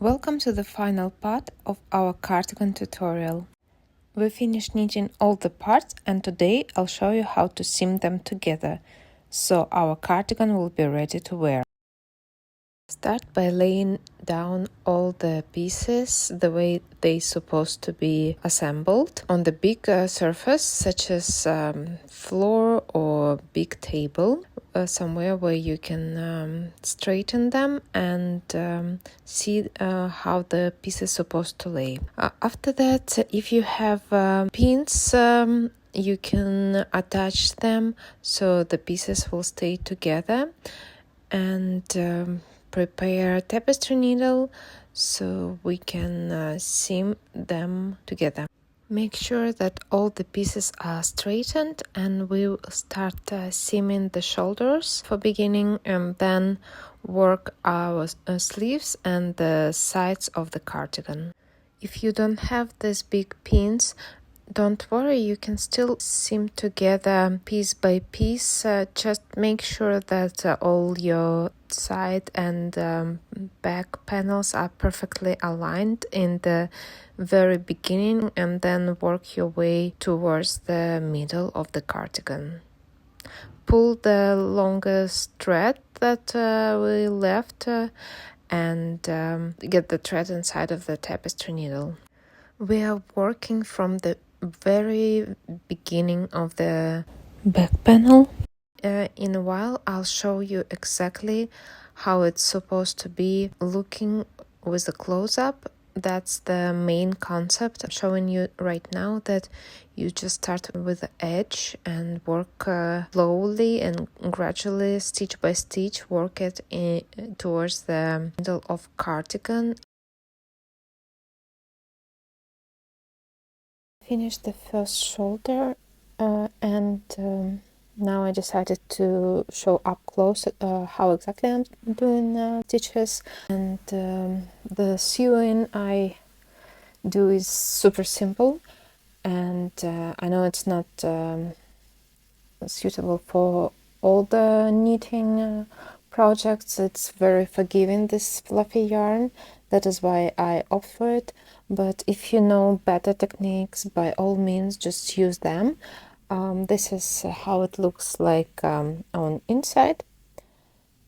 Welcome to the final part of our cardigan tutorial. We finished knitting all the parts and today I'll show you how to seam them together, so our cardigan will be ready to wear. Start by laying down all the pieces the way they're supposed to be assembled on the big surface such as floor or big table, somewhere where you can straighten them and see how the piece is supposed to lay. After that, if you have pins, you can attach them so the pieces will stay together, and prepare a tapestry needle so we can seam them together. Make sure that all the pieces are straightened and we will start seaming the shoulders for beginning and then work our sleeves and the sides of the cardigan. If you don't have these big pins, don't worry, you can still seam together piece by piece. Just make sure that all your side and back panels are perfectly aligned in the very beginning and then work your way towards the middle of the cardigan. Pull the longest thread that we left and get the thread inside of the tapestry needle. We are working from the very beginning of the back panel. In a while I'll show you exactly how it's supposed to be looking with a close-up. That's the main concept I'm showing you right now, that you just start with the edge and work slowly and gradually, stitch by stitch, work it towards the middle of cardigan. Finished the first shoulder and now I decided to show up close how exactly I'm doing stitches, and the sewing I do is super simple, and I know it's not suitable for all the knitting projects. It's very forgiving, this fluffy yarn, that is why I opt for it. But if you know better techniques, by all means just use them. This is how it looks like on inside,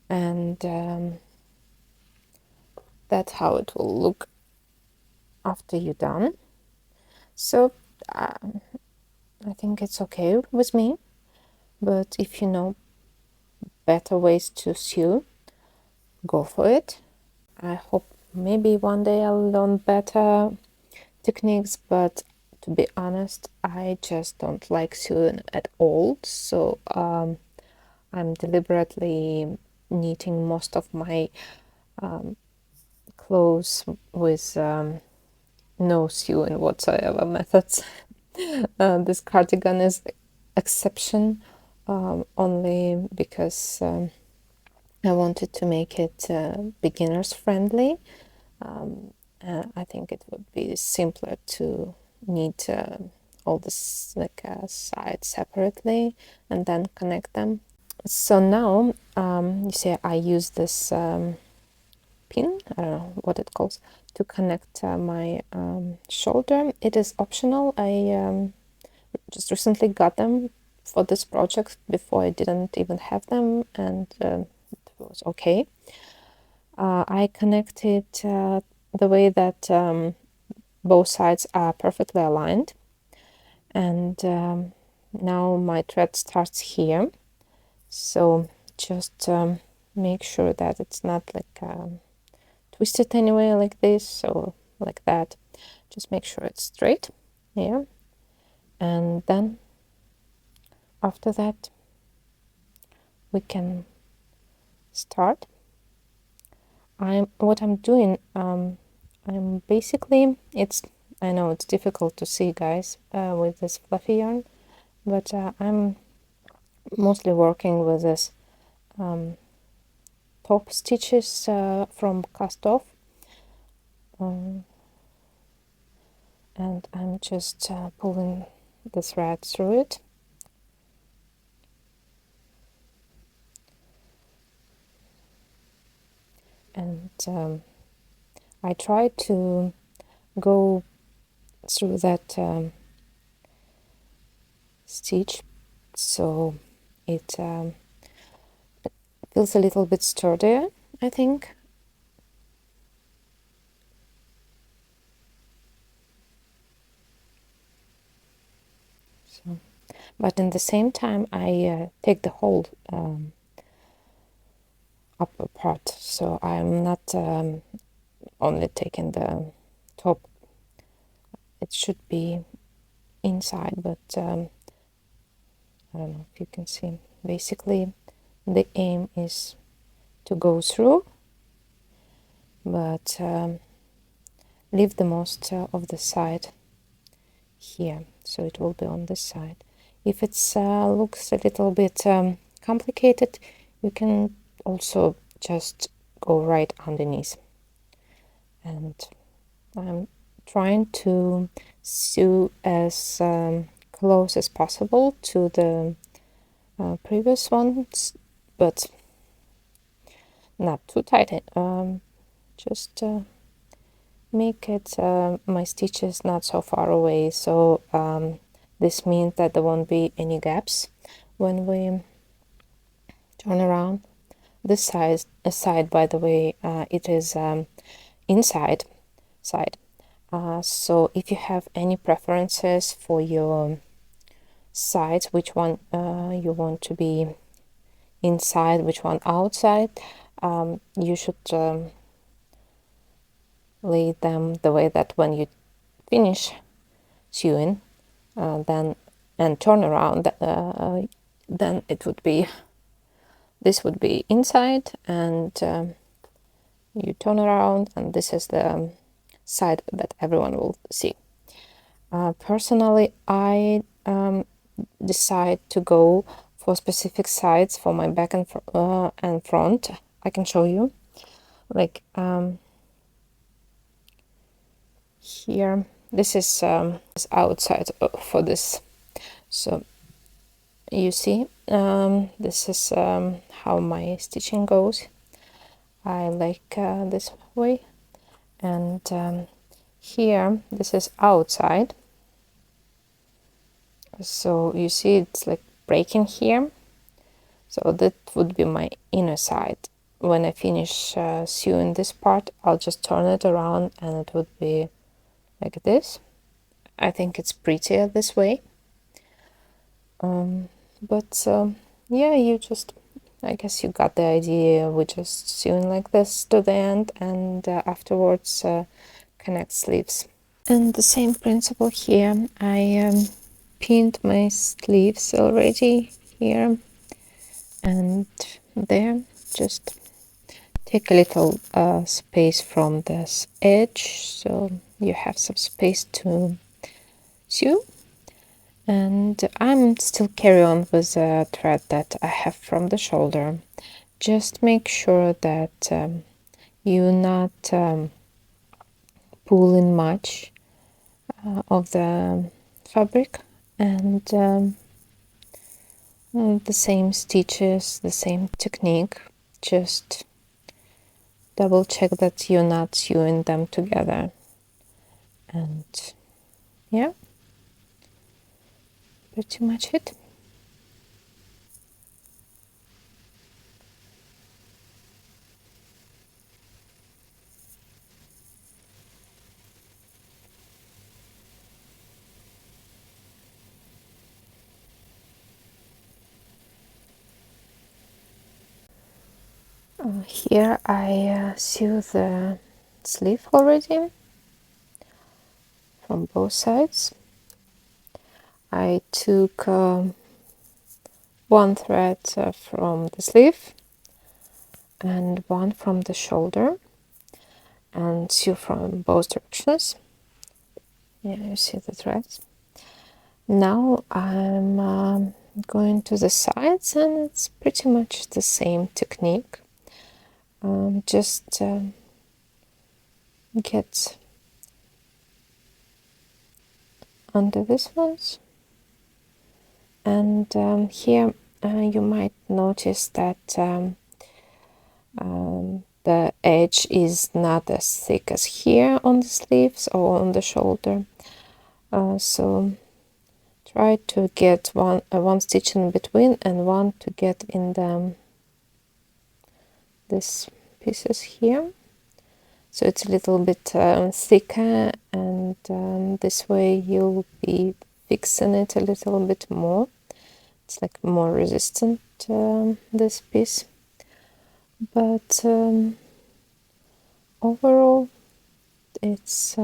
and that's how it will look after you're done. So I think it's okay with me, but if you know better ways to sew, go for it. I hope maybe one day I'll learn better techniques, but to be honest, I just don't like sewing at all. So I'm deliberately knitting most of my clothes with no sewing whatsoever methods. This cardigan is exception, only because I wanted to make it beginners friendly. I think it would be simpler to knit all this sides separately and then connect them. So now you see I use this pin, I don't know what it calls, to connect my shoulder. It is optional. I just recently got them for this project. Before I didn't even have them, and it was okay. I connected the way that both sides are perfectly aligned, and now my thread starts here, so just make sure that it's not twisted anyway like this or like that. Just make sure it's straight here, and then after that we can start. What I'm doing, I'm basically, I know it's difficult to see, guys, with this fluffy yarn, but I'm mostly working with this top stitches from cast off, and I'm just pulling the thread through it. And I try to go through that stitch so it feels a little bit sturdier, I think. So, but in the same time I take the whole upper part, so I'm not only taking the top. It should be inside, but I don't know if you can see. Basically the aim is to go through, but leave the most of the side here, so it will be on this side. If it looks a little bit complicated, you can also just go right underneath. And I'm trying to sew as close as possible to the previous ones, but not too tight. Just make it my stitches not so far away, so this means that there won't be any gaps when we turn around. This side, by the way, it is inside side. So if you have any preferences for your sides, which one you want to be inside, which one outside, you should lay them the way that when you finish sewing then and turn around, then it would be, this would be inside, and you turn around and this is the side that everyone will see. Personally, I decide to go for specific sides for my back and front. I can show you, like here, this is outside for this. So you see, this is how my stitching goes. I like this way, and here this is outside, so you see it's like breaking here, so that would be my inner side. When I finish sewing this part, I'll just turn it around and it would be like this. I think it's prettier this way. But yeah, you just, I guess you got the idea. We're just sewing like this to the end, and afterwards connect sleeves. And the same principle here. I pinned my sleeves already here and there. Just take a little space from this edge, so you have some space to sew. And I'm still carry on with the thread that I have from the shoulder. Just make sure that you're not pulling much of the fabric, and the same stitches, the same technique. Just double check that you're not sewing them together. And yeah, pretty much it. Here I sew the sleeve already from both sides. I took one thread from the sleeve and one from the shoulder and sew from both directions. Yeah, you see the threads. Now I'm going to the sides, and it's pretty much the same technique. Just get under this ones, and here you might notice that the edge is not as thick as here on the sleeves or on the shoulder. So try to get one stitch in between and one to get in the this pieces here, so it's a little bit thicker, and this way you'll be fixing it a little bit more. It's like more resistant, this piece, but overall it's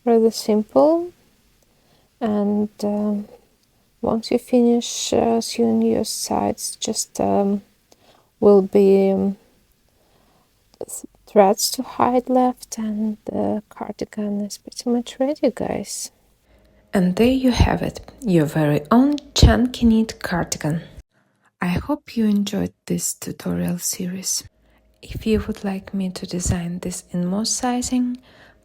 rather simple. And once you finish sewing your sides, just will be threads to hide left, and the cardigan is pretty much ready, guys. And there you have it, your very own chunky knit cardigan. I hope you enjoyed this tutorial series. If you would like me to design this in more sizing,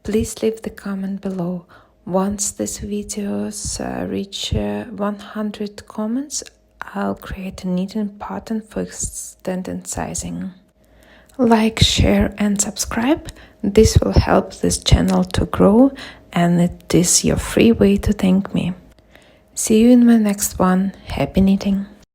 please leave the comment below. Once these videos reach 100 comments, I'll create a knitting pattern for extended sizing. Like, share and subscribe. This will help this channel to grow, and it is your free way to thank me. See you in my next one. Happy knitting!